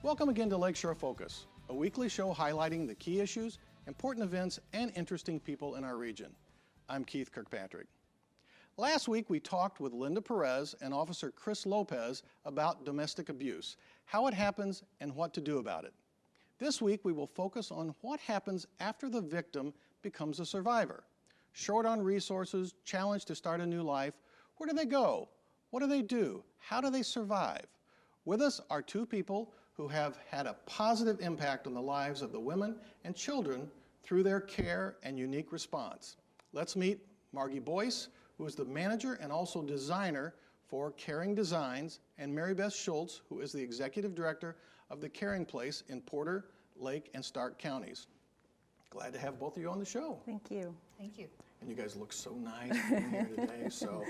Welcome again to Lakeshore Focus, a weekly show highlighting the key issues, important events, and interesting people in our region. I'm Keith Kirkpatrick. Last week we talked with Linda Perez and Officer Chris Lopez about domestic abuse, how it happens, and what to do about it. This week we will focus on what happens after the victim becomes a survivor. Short on resources, challenged to start a new life, where do they go? What do they do? How do they survive? With us are two people who have had a positive impact on the lives of the women and children through their care and unique response. Let's meet Margy Boyce, who is the manager and also designer for Caring Designs, and Mary Beth Schultz, who is the executive director of the Caring Place in Porter, Lake, and Starke counties. Glad to have both of you on the show. Thank you. Thank you. And you guys look so nice being here today. So,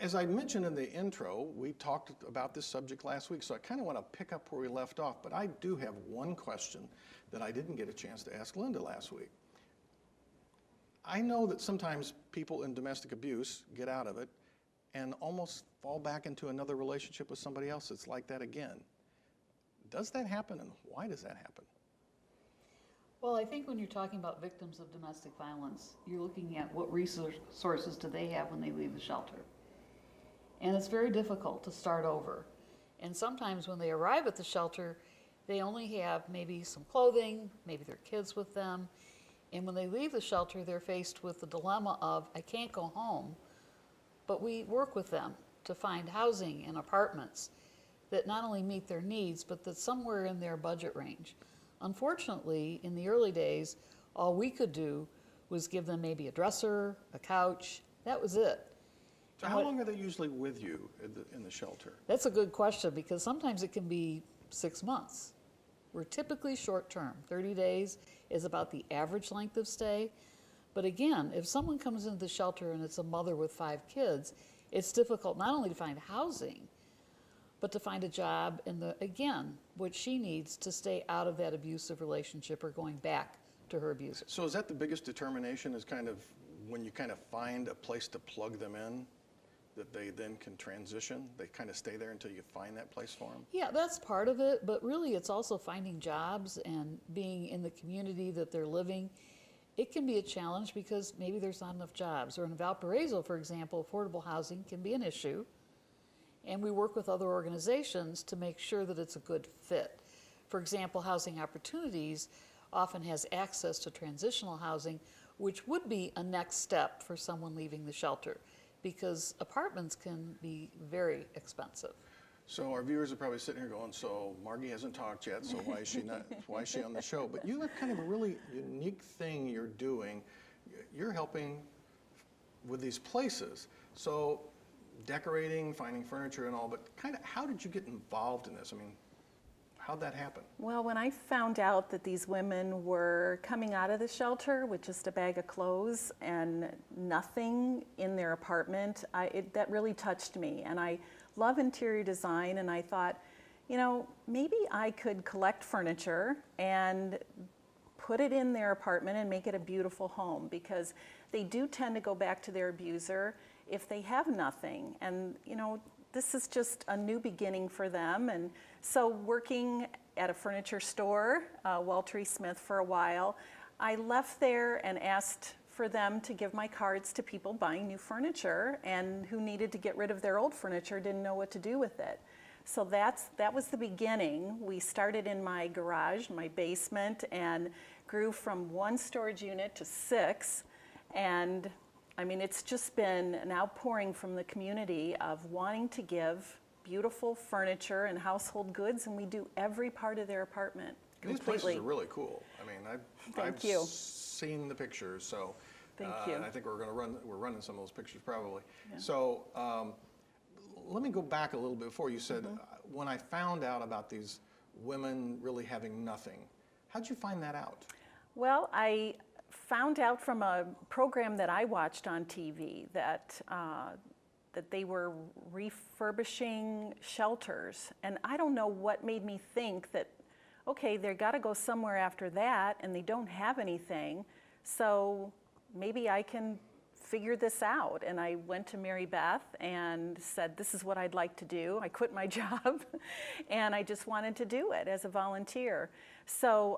as I mentioned in the intro, we talked about this subject last week, so I kind of want to pick up where we left off, but I do have one question that I didn't get a chance to ask Linda last week. I know that sometimes people in domestic abuse get out of it and almost fall back into another relationship with somebody else that's like that again. Does that happen, and why does that happen? Well, I think when you're talking about victims of domestic violence, you're looking at what resources do they have when they leave the shelter. And it's very difficult to start over. And sometimes when they arrive at the shelter, they only have maybe some clothing, maybe their kids with them. And when they leave the shelter, they're faced with the dilemma of, I can't go home, but we work with them to find housing and apartments that not only meet their needs, but that's somewhere in their budget range. Unfortunately, in the early days, all we could do was give them maybe a dresser, a couch. That was it. So how long are they usually with you in the shelter? That's a good question, because sometimes it can be 6 months. We're typically short term. 30 days is about the average length of stay. But again, if someone comes into the shelter and it's a mother with 5 kids, it's difficult not only to find housing, but to find a job and, again, what she needs to stay out of that abusive relationship or going back to her abuser. So is that the biggest determination, is kind of when you kind of find a place to plug them in, that they then can transition? They kind of stay there until you find that place for them? Yeah, that's part of it, but really it's also finding jobs and being in the community that they're living. It can be a challenge because maybe there's not enough jobs. Or in Valparaiso, for example, affordable housing can be an issue. And we work with other organizations to make sure that it's a good fit. For example, Housing Opportunities often has access to transitional housing, which would be a next step for someone leaving the shelter, because apartments can be very expensive. So our viewers are probably sitting here going, so Margy hasn't talked yet, so why is she on the show? But you have kind of a really unique thing you're doing. You're helping with these places. So decorating, finding furniture and all, but kind of how did you get involved in this? I mean, how'd that happen? Well, when I found out that these women were coming out of the shelter with just a bag of clothes and nothing in their apartment, that really touched me. And I love interior design, and I thought, you know, maybe I could collect furniture and put it in their apartment and make it a beautiful home, because they do tend to go back to their abuser if they have nothing. And, you know, this is just a new beginning for them. And so working at a furniture store, Walter E. Smith, for a while, I left there and asked for them to give my cards to people buying new furniture and who needed to get rid of their old furniture, didn't know what to do with it. So that was the beginning. We started in my garage, my basement, and grew from 1 storage unit to 6. And I mean, it's just been an outpouring from the community of wanting to give beautiful furniture and household goods, and we do every part of their apartment completely. These places are really cool. I mean, I've seen the pictures, so Thank you. and I think we're running some of those pictures probably. Yeah. So let me go back a little bit before. You said, when I found out about these women really having nothing, how'd you find that out? Well, I found out from a program that I watched on TV that that they were refurbishing shelters, and I don't know what made me think that, okay, they got to go somewhere after that, and they don't have anything, so maybe I can figure this out. And I went to Mary Beth and said, this is what I'd like to do. I quit my job and I just wanted to do it as a volunteer. So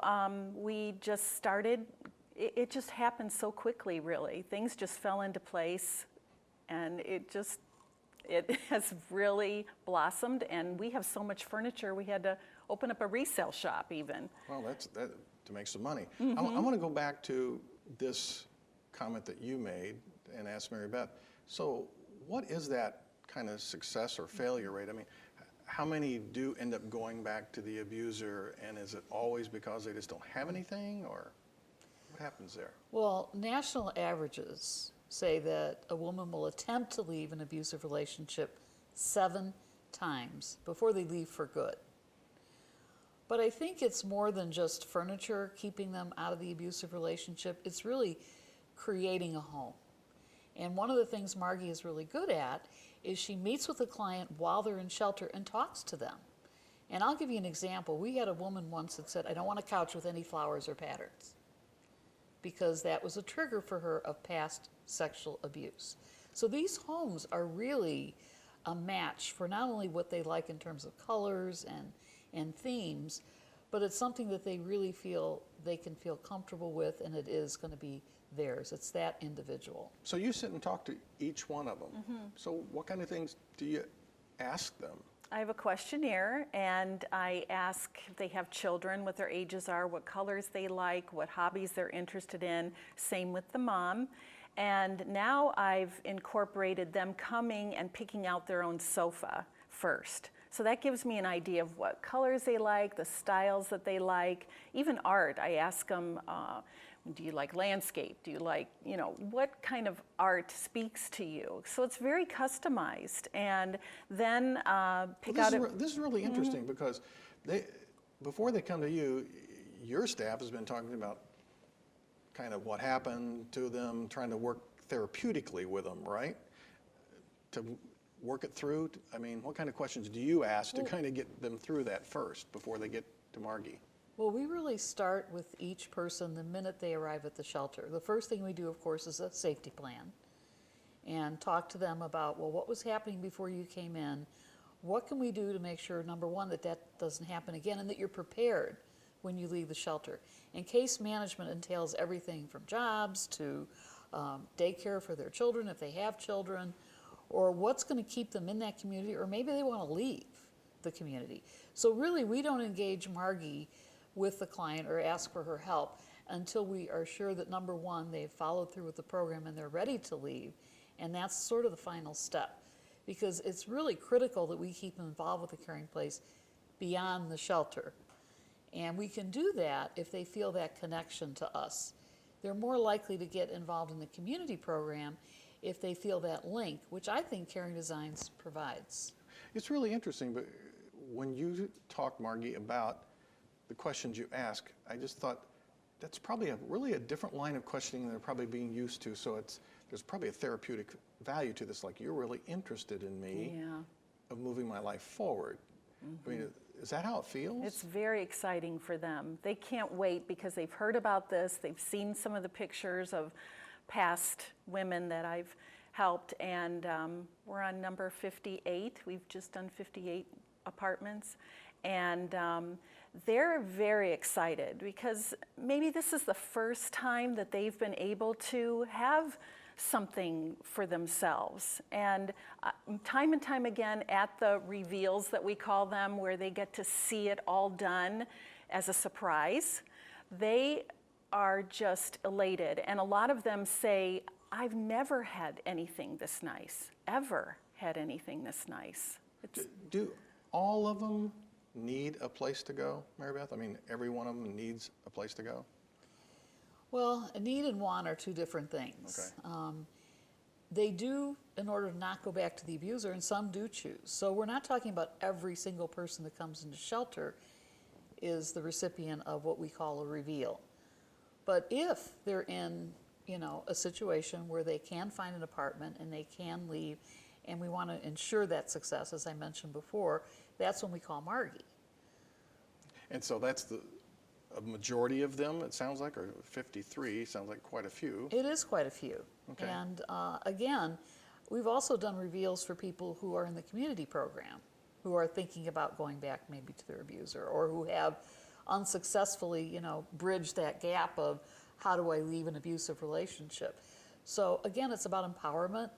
we just started, it just happened so quickly, really. Things just fell into place, and it has really blossomed, and we have so much furniture, we had to open up a resale shop even. Well, that to make some money. I want to go back to this comment that you made and ask Mary Beth. So what is that kind of success or failure rate? I mean, how many do end up going back to the abuser, and is it always because they just don't have anything, or what happens there? Well, national averages say that a woman will attempt to leave an abusive relationship 7 times before they leave for good. But I think it's more than just furniture keeping them out of the abusive relationship. It's really creating a home. And one of the things Margy is really good at is she meets with the client while they're in shelter and talks to them. And I'll give you an example. We had a woman once that said, I don't want a couch with any flowers or patterns, because that was a trigger for her of past sexual abuse. So these homes are really a match for not only what they like in terms of colors and themes, but it's something that they really feel they can feel comfortable with, and it is going to be theirs. It's that individual. So you sit and talk to each one of them. So what kind of things do you ask them? I have a questionnaire, and I ask if they have children, what their ages are, what colors they like, what hobbies they're interested in. Same with the mom. And now I've incorporated them coming and picking out their own sofa first. So that gives me an idea of what colors they like, the styles that they like, even art. I ask them, do you like landscape? Do you like, what kind of art speaks to you? So it's very customized. And then pick out This is really interesting because before they come to you, your staff has been talking about kind of what happened to them, trying to work therapeutically with them, right? To work it through. I mean, what kind of questions do you ask to kind of get them through that first before they get to Margy? Well, we really start with each person the minute they arrive at the shelter. The first thing we do, of course, is a safety plan and talk to them about, well, what was happening before you came in? What can we do to make sure, number one, that doesn't happen again, and that you're prepared when you leave the shelter? And case management entails everything from jobs to daycare for their children, if they have children, or what's going to keep them in that community, or maybe they want to leave the community. So really, we don't engage Margy with the client or ask for her help until we are sure that, number one, they've followed through with the program and they're ready to leave. And that's sort of the final step, because it's really critical that we keep them involved with the caring place beyond the shelter. And we can do that if they feel that connection to us. They're more likely to get involved in the community program if they feel that link, which I think Caring Designs provides. It's really interesting, but when you talk, Margy, about the questions you ask, I just thought that's probably really a different line of questioning than they're probably being used to. So there's probably a therapeutic value to this, like, you're really interested in me, of moving my life forward. I mean, is that how it feels? It's very exciting for them. They can't wait because they've heard about this. They've seen some of the pictures of past women that I've helped, and we're on number 58. We've just done 58 apartments, and they're very excited because maybe this is the first time that they've been able to have something for themselves. And time and time again at the reveals that we call them, where they get to see it all done as a surprise, they are just elated. And a lot of them say, I've never had anything this nice, ever had anything this nice. Do all of them need a place to go, Mary Beth? I mean, every one of them needs a place to go? Well, a need and want are two different things. Okay. They do, in order to not go back to the abuser, and some do choose. So we're not talking about every single person that comes into shelter is the recipient of what we call a reveal. But if they're in, a situation where they can find an apartment and they can leave, and we want to ensure that success, as I mentioned before, that's when we call Margy. And so that's a majority of them, it sounds like, or 53, sounds like quite a few. It is quite a few. Okay. And again, we've also done reveals for people who are in the community program, who are thinking about going back maybe to their abuser, or who have unsuccessfully, bridged that gap of how do I leave an abusive relationship. So again, it's about empowerment.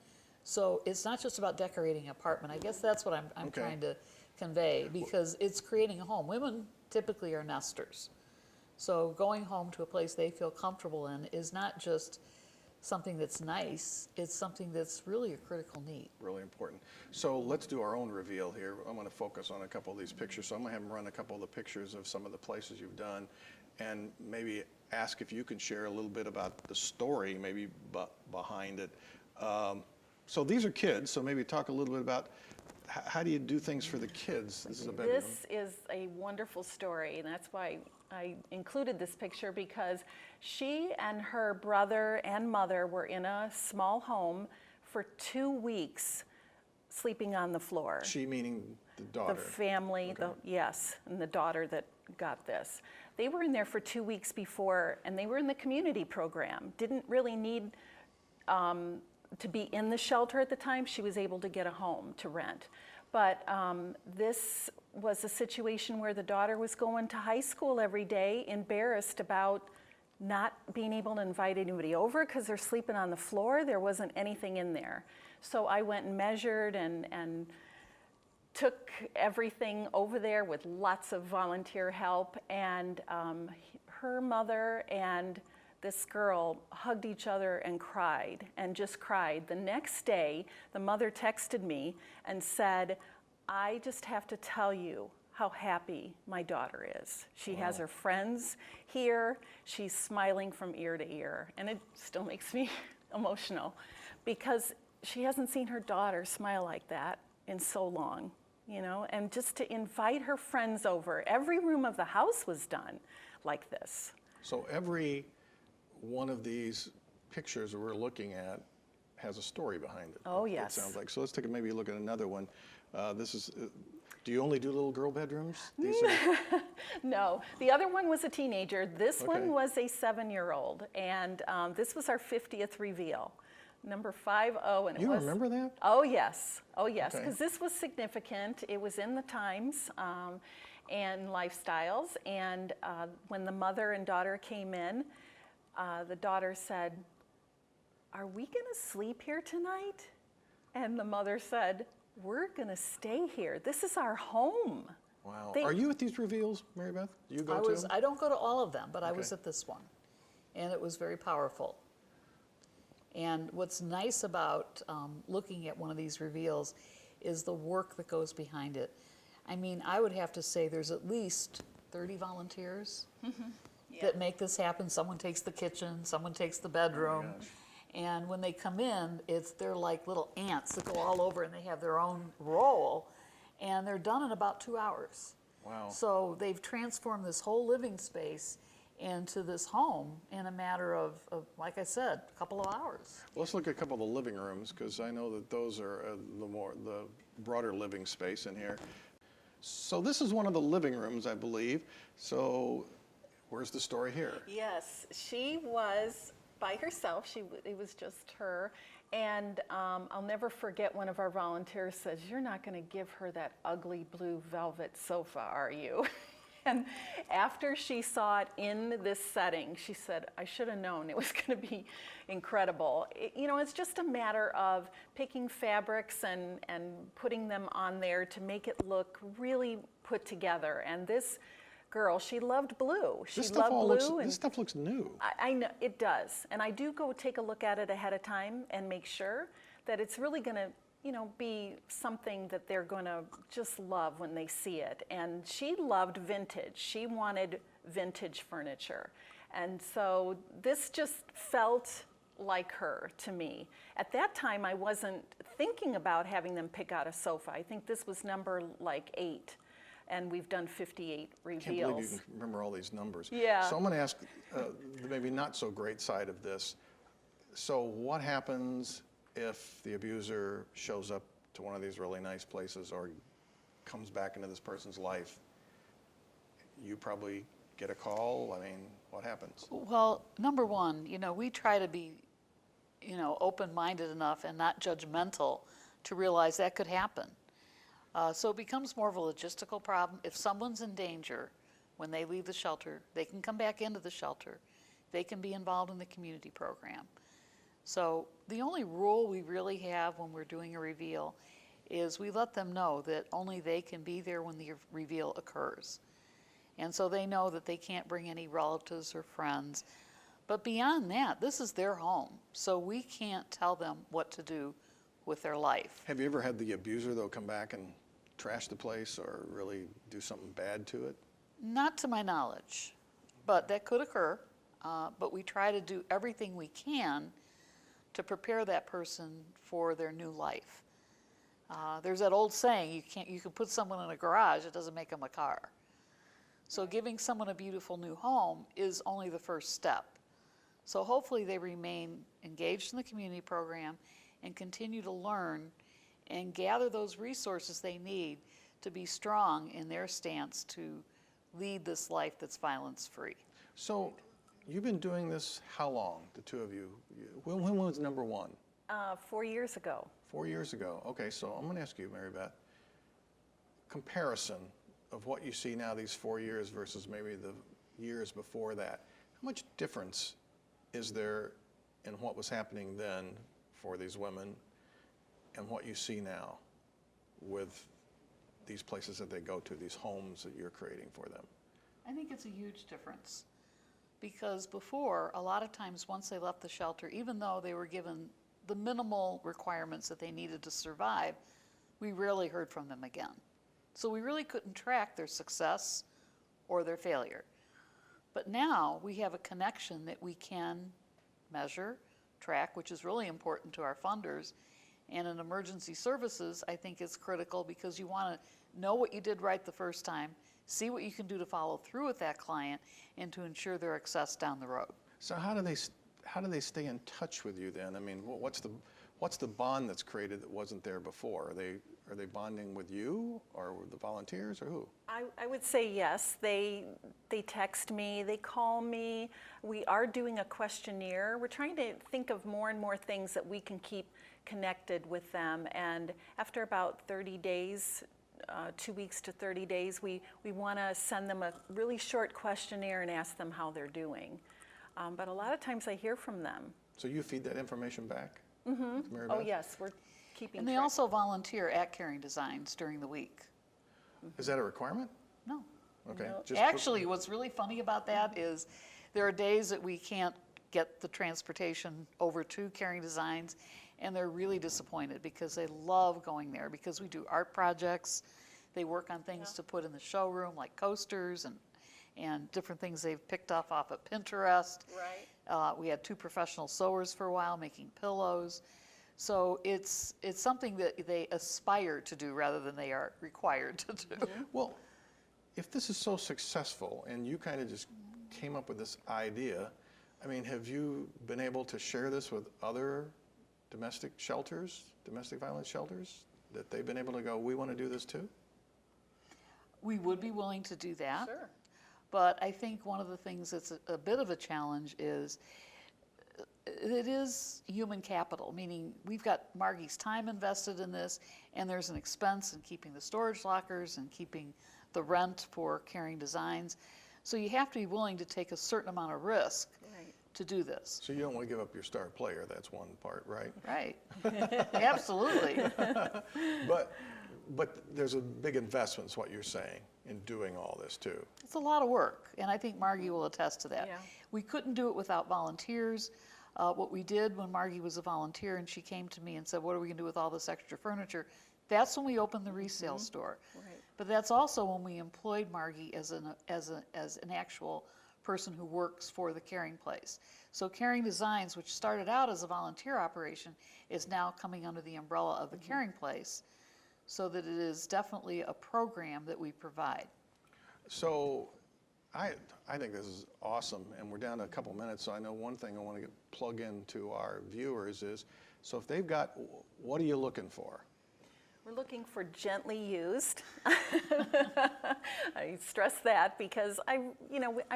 So it's not just about decorating an apartment. I guess that's what I'm Okay. trying to convey, because it's creating a home. Women typically are nesters. So going home to a place they feel comfortable in is not just something that's nice, it's something that's really a critical need. Really important. So let's do our own reveal here. I'm going to focus on a couple of these pictures. So I'm going to have them run a couple of the pictures of some of the places you've done, and maybe ask if you can share a little bit about the story maybe behind it. So these are kids, so maybe talk a little bit about how do you do things for the kids? This is a bedroom. This is a wonderful story, and that's why I included this picture, because she and her brother and mother were in a small home for 2 weeks, sleeping on the floor. She meaning the daughter. The family, Okay. yes, and the daughter that got this. They were in there for 2 weeks before, and they were in the community program. Didn't really need to be in the shelter at the time. She was able to get a home to rent. But this was a situation where the daughter was going to high school every day, embarrassed about not being able to invite anybody over because they're sleeping on the floor. There wasn't anything in there. So I went and measured and took everything over there with lots of volunteer help. And her mother and this girl hugged each other and cried, and just cried. The next day, the mother texted me and said, I just have to tell you how happy my daughter is. She has her friends here. She's smiling from ear to ear. And it still makes me emotional, because she hasn't seen her daughter smile like that in so long, and just to invite her friends over. Every room of the house was done like this. So every one of these pictures that we're looking at has a story behind it. Oh, yes. It sounds like. So let's take maybe a look at another one. This is, do you only do little girl bedrooms? These are, No, the other one was a teenager. This Okay. one was a 7-year-old, and this was our 50th reveal, number 50, and it you was. remember that? Oh yes, Okay. because this was significant. It was in the Times and Lifestyles, and when the mother and daughter came in, the daughter said, "Are we going to sleep here tonight?" And the mother said, "We're going to stay here. This is our home." Wow. They- Are you at these reveals, Mary Beth? Do you go to them? I don't go to all of them, but I was Okay. at this one, and it was very powerful. And what's nice about looking at one of these reveals is the work that goes behind it. I mean, I would have to say there's at least 30 volunteers that make this happen. Someone takes the kitchen, someone takes the bedroom. gosh. And when they come in, they're like little ants that go all over, and they have their own role, and they're done in about 2 hours. Wow. So they've transformed this whole living space into this home in a matter of, like I said, a couple of hours. Let's look at a couple of the living rooms, because I know that those are the broader living space in here. So this is one of the living rooms, I believe. So where's the story here? Yes, she was by herself. It was just her. And I'll never forget, one of our volunteers says, "You're not going to give her that ugly blue velvet sofa, are you?" And after she saw it in this setting, she said, "I should have known it was going to be incredible." It's just a matter of picking fabrics and putting them on there to make it look really put together. And this girl, she loved blue. She This loved blue. stuff and this stuff looks new. I know it does, and I do go take a look at it ahead of time and make sure that it's really going to, be something that they're going to just love when they see it. And she loved vintage. She wanted vintage furniture, and so this just felt like her to me. At that time, I wasn't thinking about having them pick out a sofa. I think this was number 8. And we've done 58 reveals. Can't believe you can remember all these numbers. Yeah. So I'm going to ask the maybe not so great side of this. So what happens if the abuser shows up to one of these really nice places or comes back into this person's life? You probably get a call. I mean, what happens? Well, number one, we try to be open-minded enough and not judgmental to realize that could happen. So it becomes more of a logistical problem. If someone's in danger when they leave the shelter, they can come back into the shelter. They can be involved in the community program. So the only rule we really have when we're doing a reveal is we let them know that only they can be there when the reveal occurs. And so they know that they can't bring any relatives or friends. But beyond that, this is their home. So we can't tell them what to do with their life. Have you ever had the abuser, though, come back and trash the place or really do something bad to it? Not to my knowledge, but that could occur. But we try to do everything we can to prepare that person for their new life. There's that old saying, you can put someone in a garage, it doesn't make them a car. So giving someone a beautiful new home is only the first step. So hopefully they remain engaged in the community program and continue to learn and gather those resources they need to be strong in their stance to lead this life that's violence-free. So you've been doing this how long, the two of you? When was number one? 4 years ago. 4 years ago. Okay, so I'm going to ask you, Mary Beth, comparison of what you see now these 4 years versus maybe the years before that. How much difference is there in what was happening then for these women and what you see now with these places that they go to, these homes that you're creating for them? I think it's a huge difference because before, a lot of times once they left the shelter, even though they were given the minimal requirements that they needed to survive, we rarely heard from them again. So we really couldn't track their success or their failure. But now we have a connection that we can measure, track, which is really important to our funders. And in emergency services, I think it's critical because you want to know what you did right the first time, see what you can do to follow through with that client, and to ensure their success down the road. So how do they stay in touch with you then? I mean, what's the bond that's created that wasn't there before? Are they bonding with you or with the volunteers or who? I would say yes. They text me, they call me. We are doing a questionnaire. We're trying to think of more and more things that we can keep connected with them. And after about 30 days, 2 weeks to 30 days, we want to send them a really short questionnaire and ask them how they're doing. But a lot of times I hear from them. So you feed that information back? Mm-hmm. Mary Oh Beth? yes, we're keeping And they track. also volunteer at Caring Designs during the week. Is that a requirement? No. Okay. No. Actually, what's really funny about that is there are days that we can't get the transportation over to Caring Designs, and they're really disappointed because they love going there because we do art projects. They work on things to put in the showroom like coasters and different things they've picked up off of Pinterest. Right. We had 2 professional sewers for a while making pillows. So it's something that they aspire to do rather than they are required to do. Mm-hmm. Well, if this is so successful and you kind of just came up with this idea, I mean, have you been able to share this with other domestic shelters, domestic violence shelters, that they've been able to go, we want to do this too? We would be willing to do that. Sure. But I think one of the things that's a bit of a challenge is it is human capital, meaning we've got Margy's time invested in this, and there's an expense in keeping the storage lockers and keeping the rent for Caring Designs. So you have to be willing to take a certain amount of risk Right. to do this. So you don't want to give up your star player, that's one part, right? Right. Absolutely. But there's a big investment, is what you're saying, in doing all this too. It's a lot of work, and I think Margy will attest to that. Yeah. We couldn't do it without volunteers. What we did when Margy was a volunteer and she came to me and said, what are we going to do with all this extra furniture? That's when we opened the resale store. Right. But that's also when we employed Margy as an actual person who works for the Caring Place. So Caring Designs, which started out as a volunteer operation, is now coming under the umbrella of the Caring Place, so that it is definitely a program that we provide. So I think this is awesome, and we're down to a couple minutes, so I know one thing I want to plug into our viewers is, so if they've got, what are you looking for? We're looking for gently used. I stress that because I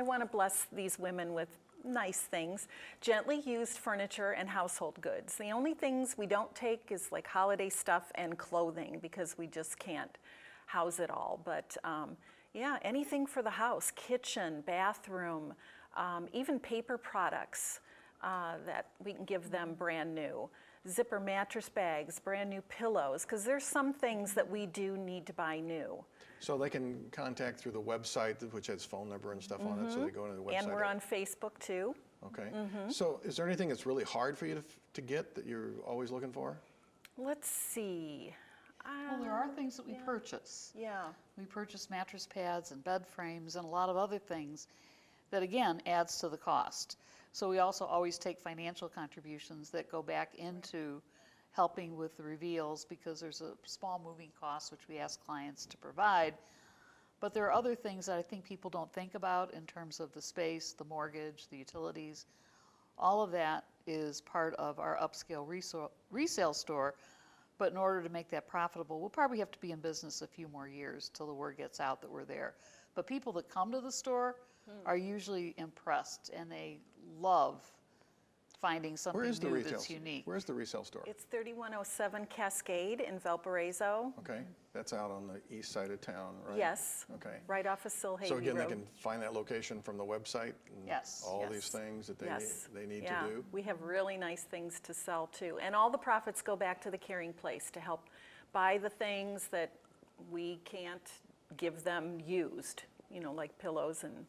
want to bless these women with nice things. Gently used furniture and household goods. The only things we don't take is like holiday stuff and clothing because we just can't house it all. But yeah, anything for the house, kitchen, bathroom, even paper products that we can give them brand new. Zipper mattress bags, brand new pillows, because there's some things that we do need to buy new. So they can contact through the website, which has phone number and stuff on it, so they go into the website. And we're on Facebook too. Okay. So is there anything that's really hard for you to get that you're always looking for? Let's see. Well, there are things that we purchase. Yeah. We purchase mattress pads and bed frames and a lot of other things that, again, adds to the cost. So we also always take financial contributions that go back into helping with the reveals because there's a small moving cost which we ask clients to provide. But there are other things that I think people don't think about in terms of the space, the mortgage, the utilities. All of that is part of our upscale resale store. But in order to make that profitable, we'll probably have to be in business a few more years till the word gets out that we're there. But people that come to the store are usually impressed and they love finding something new that's unique. Where's the resale store? It's 3107 Cascade in Valparaiso. Okay, that's out on the east side of town, right? Yes. Okay. Right off of Silhavy So again, Road. they can find that location from the website? And Yes. all Yes. these things that they need Yeah. to do? We have really nice things to sell too. And all the profits go back to the Caring Place to help buy the things that we can't give them used, you know, like pillows and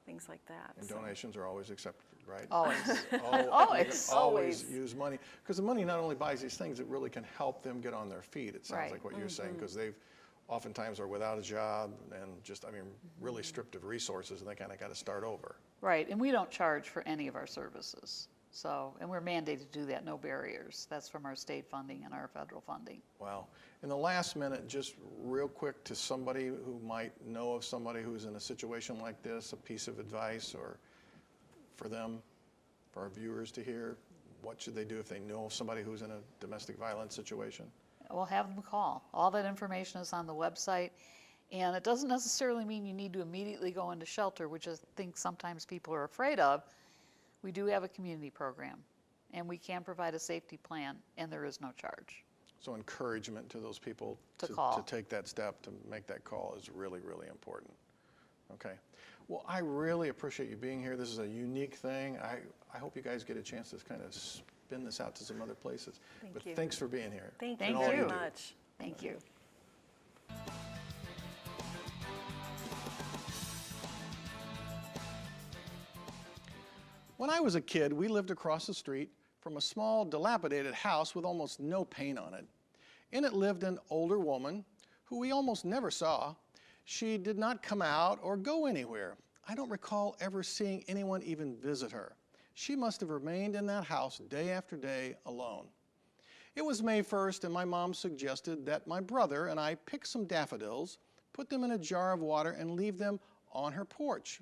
things like that. And So- donations are always accepted, right? Always. Always Always. use money. Because the money not only buys these things, it really can help them get on their feet, it sounds Right. like what you're saying, because they've oftentimes are without a job and just, I mean, really stripped of resources, and they kind of got to start over. Right, and we don't charge for any of our services. So, and we're mandated to do that, no barriers. That's from our state funding and our federal funding. Wow. In the last minute, just real quick, to somebody who might know of somebody who's in a situation like this, a piece of advice or for them, for our viewers to hear, what should they do if they know of somebody who's in a domestic violence situation? We'll have them call. All that information is on the website. And it doesn't necessarily mean you need to immediately go into shelter, which I think sometimes people are afraid of. We do have a community program, and we can provide a safety plan, and there is no charge. So encouragement to those people To call. to take that step, to make that call is really, really important. Okay. Well, I really appreciate you being here. This is a unique thing. I hope you guys get a chance to kind of spin this out to some other places. Thank you. Thanks for being here. Thank Thank you you. very do. much. Thank you. When I was a kid, we lived across the street from a small, dilapidated house with almost no paint on it. In it lived an older woman who we almost never saw. She did not come out or go anywhere. I don't recall ever seeing anyone even visit her. She must have remained in that house day after day alone. It was May 1st, and my mom suggested that my brother and I pick some daffodils, put them in a jar of water, and leave them on her porch.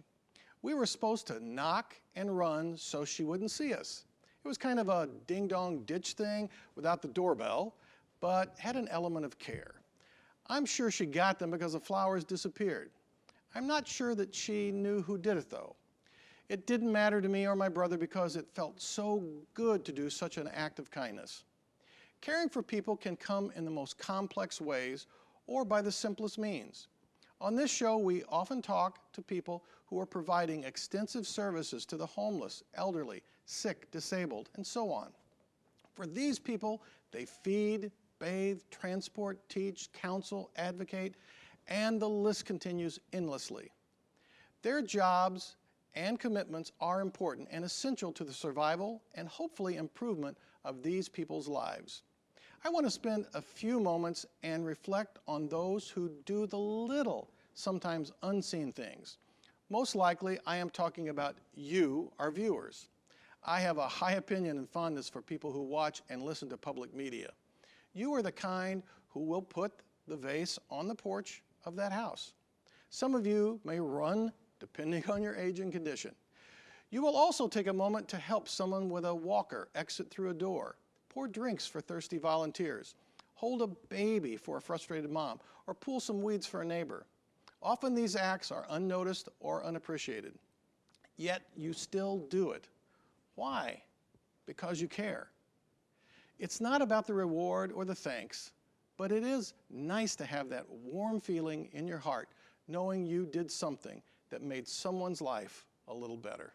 We were supposed to knock and run so she wouldn't see us. It was kind of a ding-dong ditch thing without the doorbell, but had an element of care. I'm sure she got them because the flowers disappeared. I'm not sure that she knew who did it, though. It didn't matter to me or my brother because it felt so good to do such an act of kindness. Caring for people can come in the most complex ways or by the simplest means. On this show, we often talk to people who are providing extensive services to the homeless, elderly, sick, disabled, and so on. For these people, they feed, bathe, transport, teach, counsel, advocate, and the list continues endlessly. Their jobs and commitments are important and essential to the survival and hopefully improvement of these people's lives. I want to spend a few moments and reflect on those who do the little, sometimes unseen things. Most likely, I am talking about you, our viewers. I have a high opinion and fondness for people who watch and listen to public media. You are the kind who will put the vase on the porch of that house. Some of you may run, depending on your age and condition. You will also take a moment to help someone with a walker exit through a door, pour drinks for thirsty volunteers, hold a baby for a frustrated mom, or pull some weeds for a neighbor. Often these acts are unnoticed or unappreciated. yet you still do it. Why? Because you care. It's not about the reward or the thanks, but it is nice to have that warm feeling in your heart knowing you did something that made someone's life a little better.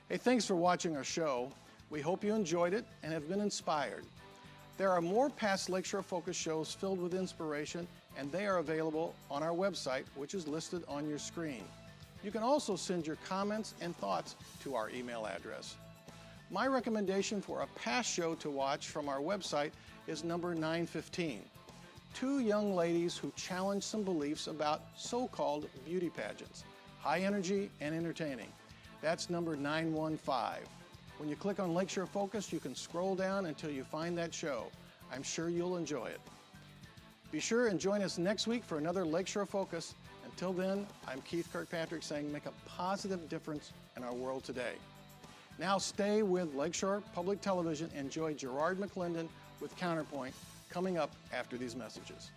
Hey, thanks for watching our show. We hope you enjoyed it and have been inspired. There are more past Lakeshore Focus shows filled with inspiration, and they are available on our website, which is listed on your screen. You can also send your comments and thoughts to our email address. My recommendation for a past show to watch from our website is number 915. Two young ladies who challenge some beliefs about so-called beauty pageants, high energy and entertaining. That's number 915. When you click on Lakeshore Focus, you can scroll down until you find that show. I'm sure you'll enjoy it. Be sure and join us next week for another Lakeshore Focus. Until then, I'm Keith Kirkpatrick saying make a positive difference in our world today. Now stay with Lakeshore Public Television. Enjoy Gerard McClendon with Counterpoint coming up after these messages.